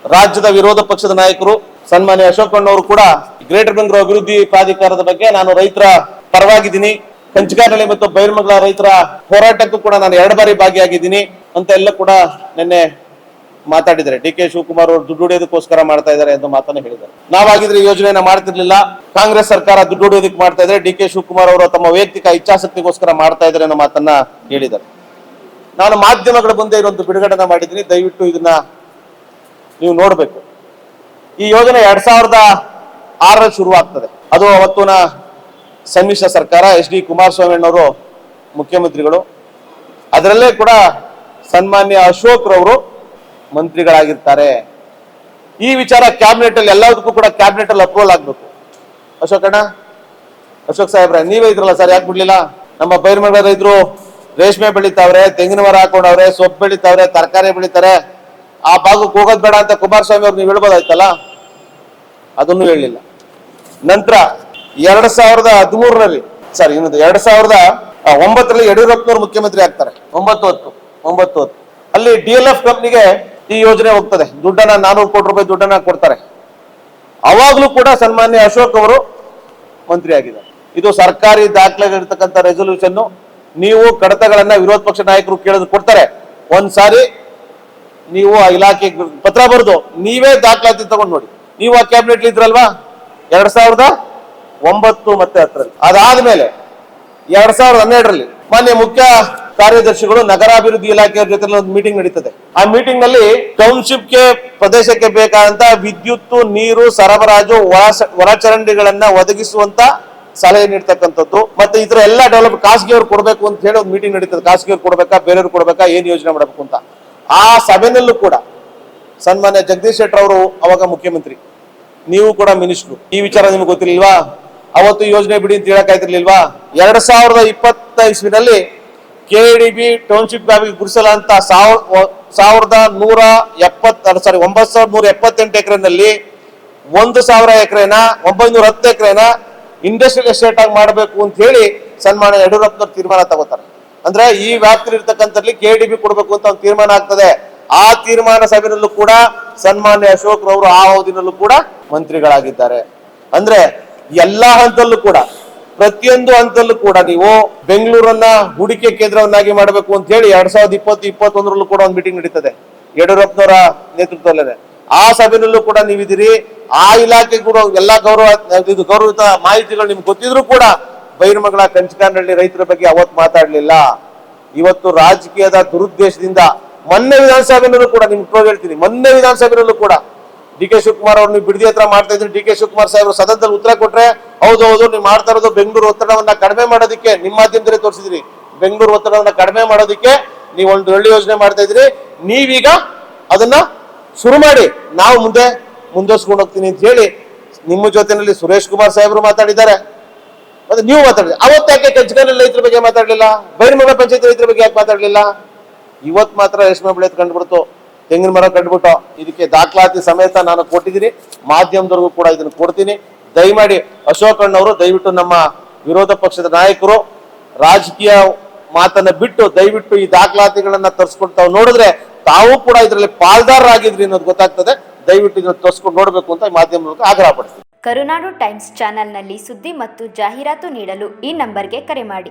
ರಾಜ್ಯದ ವಿರೋಧ ಪಕ್ಷದ ನಾಯಕರು ಸನ್ಮಾನ್ಯ ಅಶೋಕಣ್ಣವರು ಕೂಡ ಗ್ರೇಟರ್ ಬೆಂಗಳೂರು ಅಭಿವೃದ್ಧಿ ಪ್ರಾಧಿಕಾರದ ಬಗ್ಗೆ ನಾನು ರೈತರ ಪರವಾಗಿದ್ದೀನಿ, ಕಂಚಗಾರನಹಳ್ಳಿ ಮತ್ತು ಬೈರಮಂಗಲ ರೈತರ ಹೋರಾಟಕ್ಕೂ ಕೂಡ ನಾನು 2 ಬಾರಿ ಭಾಗಿಯಾಗಿದ್ದೀನಿ ಅಂತ ಎಲ್ಲ ಕೂಡ ನಿನ್ನೆ ಮಾತಾಡಿದ್ದಾರೆ. ಡಿ ಕೆ ಶಿವಕುಮಾರ್ ಅವರು ದುಡ್ಡು ಹೊಡೆಯೋದಕ್ಕೋಸ್ಕರ ಮಾಡ್ತಾ ಇದ್ದಾರೆ ಅಂತ ಮಾತನ್ನು ಹೇಳಿದ್ದಾರೆ. ನಾವಾಗಿದ್ರೆ ಈ ಯೋಜನೆಯನ್ನ ಮಾಡ್ತಿರ್ಲಿಲ್ಲ, ಕಾಂಗ್ರೆಸ್ ಸರ್ಕಾರ ದುಡ್ಡು ಹೊಡೆಯೋದಕ್ಕೆ ಮಾಡ್ತಾ ಇದ್ದಾರೆ, ಡಿ ಕೆ ಶಿವಕುಮಾರ್ ಅವರು ತಮ್ಮ ವೈಯಕ್ತಿಕ ಇಚ್ಛಾಶಕ್ತಿಗೋಸ್ಕರ ಮಾಡ್ತಾ ಇದ್ದಾರೆ ಅನ್ನೋ ಮಾತನ್ನ ಹೇಳಿದ್ದಾರೆ. ನಾನು ಮಾಧ್ಯಮಗಳ ಮುಂದೆ ಇದೊಂದು ಬಿಡುಗಡೆ ಮಾಡಿದ್ದೀನಿ, ದಯವಿಟ್ಟು ಇದನ್ನ ನೀವು ನೋಡ್ಬೇಕು. ಈ ಯೋಜನೆ 2006 ಶುರುವಾಗ್ತದೆ. ಅದು ಅವತ್ತಿನ ಸಮ್ಮಿಶ್ರ ಸರ್ಕಾರ, ಎಚ್ ಡಿ ಕುಮಾರಸ್ವಾಮಿ ಅವರು ಮುಖ್ಯಮಂತ್ರಿಗಳು. ಅದರಲ್ಲೇ ಕೂಡ ಸನ್ಮಾನ್ಯ ಅಶೋಕ್ ರವರು ಮಂತ್ರಿಗಳಾಗಿರ್ತಾರೆ. ಈ ವಿಚಾರ ಕ್ಯಾಬಿನೆಟ್ ಅಲ್ಲಿ ಎಲ್ಲದಕ್ಕೂ ಕೂಡ ಕ್ಯಾಬಿನೆಟ್ ಅಲ್ಲಿ ಅಪ್ರೂವಲ್ ಆಗ್ಬೇಕು. ಅಶೋಕ್ ಸಾಹೇಬ್ರೆ, ನೀವೇ ಇದ್ರಲ್ಲ ಸರ್, ಯಾಕೆ ಬಿಡ್ಲಿಲ್ಲ? ನಮ್ಮ ಬೈರಮಂಗಲ ರೈತರು ರೇಷ್ಮೆ ಬೆಳಿತಾವ್ರೆ, ತೆಂಗಿನ ಮರ ಹಾಕೊಂಡವ್ರೆ, ಸೊಪ್ಪು ಬೆಳಿತಾವ್ರೆ, ತರಕಾರಿ ಬೆಳಿತಾರೆ, ಆ ಭಾಗಕ್ಕೆ ಹೋಗೋದ್ ಬೇಡ ಅಂತ ಕುಮಾರಸ್ವಾಮಿ ಅವ್ರು ನೀವು ಹೇಳ್ಬೋದಾಯ್ತಲ್ಲ, ಅದನ್ನು ಹೇಳಿಲ್ಲ. ನಂತರ 2013ರಲ್ಲಿ 2009ರಲ್ಲಿ ಯಡಿಯೂರಪ್ಪನವರು ಮುಖ್ಯಮಂತ್ರಿ ಆಗ್ತಾರೆ. 9 ಅಲ್ಲಿ DLF ಕಂಪ್ನಿಗೆ ಈ ಯೋಜನೆ ಹೋಗ್ತದೆ. ದುಡ್ಡನ್ನ 400 ಕೋಟಿ ರೂಪಾಯಿ ದುಡ್ಡನ್ನ ಕೊಡ್ತಾರೆ. ಅವಾಗ್ಲೂ ಕೂಡ ಸನ್ಮಾನ್ಯ ಅಶೋಕ್ ಅವರು ಮಂತ್ರಿ ಆಗಿದ್ದಾರೆ. ಇದು ಸರ್ಕಾರಿ ದಾಖಲೆಗಳಿರ್ತಕ್ಕಂಥ ರೆಸೊಲ್ಯೂಷನ್. ನೀವು ಕಡತಗಳನ್ನ ವಿರೋಧ ಪಕ್ಷ ನಾಯಕರು ಕೇಳಿದ್ರು ಕೊಡ್ತಾರೆ. ಒಂದ್ಸಾರಿ ನೀವು ಆ ಇಲಾಖೆ ಪತ್ರ ಬರೆದು ನೀವೇ ದಾಖಲಾತಿ ತಗೊಂಡು ನೋಡಿ. ನೀವು ಆ ಕ್ಯಾಬಿನೆಟ್ ಇದ್ರಲ್ವಾ 2009 ಮತ್ತೆ 10ರಲ್ಲಿ. ಅದಾದ್ಮೇಲೆ 2012ರಲ್ಲಿ ಮಾನ್ಯ ಮುಖ್ಯ ಕಾರ್ಯದರ್ಶಿಗಳು ನಗರಾಭಿವೃದ್ಧಿ ಇಲಾಖೆಯವರ ಜೊತೆ ಒಂದು ಮೀಟಿಂಗ್ ನಡೀತದೆ. ಆ ಮೀಟಿಂಗ್ ನಲ್ಲಿ ಟೌನ್ಶಿಪ್ಗೆ ಪ್ರದೇಶಕ್ಕೆ ಬೇಕಾದಂತ ವಿದ್ಯುತ್, ನೀರು ಸರಬರಾಜು, ಒಳಚರಂಡಿಗಳನ್ನ ಒದಗಿಸುವಂತ ಸಲಹೆ ನೀಡ್ತಕ್ಕಂಥದ್ದು ಮತ್ತೆ ಇತರ ಎಲ್ಲ ಡೆವಲಪ್ ಖಾಸಗಿಯವ್ರು ಕೊಡ್ಬೇಕು ಅಂತ ಹೇಳಿ ಒಂದು ಮೀಟಿಂಗ್ ನಡೀತದೆ. ಖಾಸಗಿಯವ್ರು ಕೊಡ್ಬೇಕಾ, ಬೇರೆಯವ್ರು ಕೊಡ್ಬೇಕಾ, ಏನ್ ಯೋಜನೆ ಮಾಡಬೇಕು ಅಂತ. ಆ ಸಭೆನಲ್ಲೂ ಕೂಡ ಸನ್ಮಾನ್ಯ ಜಗದೀಶ್ ಶೆಟ್ಟರ್ ಅವರು ಅವಾಗ ಮುಖ್ಯಮಂತ್ರಿ, ನೀವು ಕೂಡ ಮಿನಿಸ್ಟ್ರು, ಈ ವಿಚಾರ ನಿಮ್ಗೆ ಗೊತ್ತಿರ್ಲಿಲ್ವಾ? ಅವತ್ತು ಯೋಜನೆ ಬಿಡಿ ಅಂತ ಹೇಳಕ್ಕಾಯ್ತಿರ್ಲಿಲ್ವಾ? 2020 KDB ಟೌನ್ಶಿಪ್ ವ್ಯಾಪ್ತಿಗೆ ಗುರುಸಲಾದಂತ 9,178 ಎಕರೆನಲ್ಲಿ 1,000 ಎಕರೆನ 910 ಎಕರೆನ ಇಂಡಸ್ಟ್ರಿಯಲ್ ಎಸ್ಟೇಟ್ ಆಗಿ ಮಾಡಬೇಕು ಅಂತ ಹೇಳಿ ಸನ್ಮಾನ್ಯ ಯಡಿಯೂರಪ್ಪನವರು ತೀರ್ಮಾನ ತಗೋತಾರೆ. ಅಂದ್ರೆ ಈ ವ್ಯಾಪ್ತಿ ಇರ್ತಕ್ಕಂಥಲ್ಲಿ KDB ಕೊಡಬೇಕು ಅಂತ ಒಂದು ತೀರ್ಮಾನ ಆಗ್ತದೆ. ಆ ತೀರ್ಮಾನ ಸಭೆಯಲ್ಲೂ ಕೂಡ ಸನ್ಮಾನ್ಯ ಅಶೋಕ್ ರವರು ಆ ಅವಧಿನಲ್ಲೂ ಕೂಡ ಮಂತ್ರಿಗಳಾಗಿದ್ದಾರೆ. ಅಂದ್ರೆ ಎಲ್ಲಾ ಹಂತದಲ್ಲೂ ಕೂಡ, ಪ್ರತಿಯೊಂದು ಹಂತದಲ್ಲೂ ಕೂಡ ನೀವು ಬೆಂಗಳೂರನ್ನ ಹೂಡಿಕೆ ಕೇಂದ್ರವನ್ನಾಗಿ ಮಾಡಬೇಕು ಅಂತ ಹೇಳಿ 2020-21ರಲ್ಲೂ ಕೂಡ ಒಂದು ಮೀಟಿಂಗ್ ನಡೀತದೆ ಯಡಿಯೂರಪ್ಪನವರ ನೇತೃತ್ವದಲ್ಲೇ. ಆ ಸಭೆಯಲ್ಲೂ ಕೂಡ ನೀವಿದ್ದೀರಿ. ಆ ಇಲಾಖೆ ಕೂಡ ಎಲ್ಲಾ ಗೌರವಿತ ಮಾಹಿತಿಗಳು ನಿಮ್ಗೆ ಗೊತ್ತಿದ್ರು ಕೂಡ ಬೈರಮಂಗಲ ಕಂಚಗಾರನಹಳ್ಳಿ ರೈತರ ಬಗ್ಗೆ ಅವತ್ತು ಮಾತಾಡ್ಲಿಲ್ಲ. ಇವತ್ತು ರಾಜಕೀಯದ ದುರುದ್ದೇಶದಿಂದ ಮೊನ್ನೆ ವಿಧಾನಸಭೆಯಲ್ಲೂ ಕೂಡ ನಿಮ್ಗೆ ಹೇಳ್ತೀನಿ, ಮೊನ್ನೆ ವಿಧಾನಸಭೆಯಲ್ಲೂ ಕೂಡ ಡಿ ಕೆ ಶಿವಕುಮಾರ್ ಅವ್ರು ನೀವು ಬಿಡದಿ ಹತ್ರ ಮಾಡ್ತಾ ಇದ್ರಿ. ಡಿ ಕೆ ಶಿವಕುಮಾರ್ ಸಾಹೇಬರು ಸದನದಲ್ಲಿ ಉತ್ತರ ಕೊಟ್ರೆ ಹೌದು ನೀವು ಮಾಡ್ತಾ ಇರೋದು ಬೆಂಗಳೂರು ಒತ್ತಡವನ್ನ ಕಡಿಮೆ ಮಾಡೋದಕ್ಕೆ, ನಿಮ್ಮ ಮಾಧ್ಯಮದಲ್ಲಿ ತೋರಿಸಿದ್ರಿ, ಬೆಂಗಳೂರು ಒತ್ತಡವನ್ನ ಕಡಿಮೆ ಮಾಡೋದಕ್ಕೆ ನೀವು ಒಂದು ಒಳ್ಳೆ ಯೋಜನೆ ಮಾಡ್ತಾ ಇದ್ರಿ. ನೀವೀಗ ಅದನ್ನ ಶುರು ಮಾಡಿ, ನಾವು ಮುಂದುವರ್ಸ್ಕೊಂಡು ಹೋಗ್ತೀನಿ ಅಂತ ಹೇಳಿ ನಿಮ್ಮ ಜೊತೆನಲ್ಲಿ ಸುರೇಶ್ ಕುಮಾರ್ ಸಾಹೇಬರು ಮಾತಾಡಿದ್ದಾರೆ, ಮತ್ತೆ ನೀವು ಮಾತಾಡಿದ್ರಿ. ಅವತ್ತು ಯಾಕೆ ಕಂಚಗಾರನಹಳ್ಳಿ ರೈತರ ಬಗ್ಗೆ ಮಾತಾಡ್ಲಿಲ್ಲ? ಬೈರಮಂಗಲ ಪಂಚಾಯತ್ ರೈತರ ಬಗ್ಗೆ ಯಾಕೆ ಮಾತಾಡ್ಲಿಲ್ಲ? ಇವತ್ತು ಮಾತ್ರ ರೇಷ್ಮೆ ಬೆಳೆ ಕಂಡುಬಿಡ್ತು, ತೆಂಗಿನ ಮರ ಕಂಡುಬಿಟ್ಟು. ಇದಕ್ಕೆ ದಾಖಲಾತಿ ಸಮೇತ ನಾನು ಕೊಟ್ಟಿದ್ದೀನಿ, ಮಾಧ್ಯಮದವರೆಗೂ ಕೂಡ ಇದನ್ನು ಕೊಡ್ತೀನಿ. ದಯಮಾಡಿ ಅಶೋಕ್ ಅಣ್ಣವರು, ದಯವಿಟ್ಟು ನಮ್ಮ ವಿರೋಧ ಪಕ್ಷದ ನಾಯಕರು ರಾಜಕೀಯ ಮಾತನ್ನ ಬಿಟ್ಟು ದಯವಿಟ್ಟು ಈ ದಾಖಲಾತಿಗಳನ್ನ ತರಿಸ್ಕೊಳ್ತಾವ್ ನೋಡಿದ್ರೆ ತಾವು ಕೂಡ ಇದರಲ್ಲಿ ಪಾಲ್ದಾರರಾಗಿದ್ರಿ ಅನ್ನೋದು ಗೊತ್ತಾಗ್ತದೆ. ದಯವಿಟ್ಟು ಇದನ್ನು ತರಿಸ್ಕೊಂಡು ನೋಡ್ಬೇಕು ಅಂತ ಮಾಧ್ಯಮ ಮೂಲಕ ಆಗ್ರಹ ಪಡ್ತೀನಿ. ಕರುನಾಡು ಟೈಮ್ಸ್ ಚಾನೆಲ್ನಲ್ಲಿ ಸುದ್ದಿ ಮತ್ತು ಜಾಹೀರಾತು ನೀಡಲು ಈ ನಂಬರ್ಗೆ ಕರೆ ಮಾಡಿ.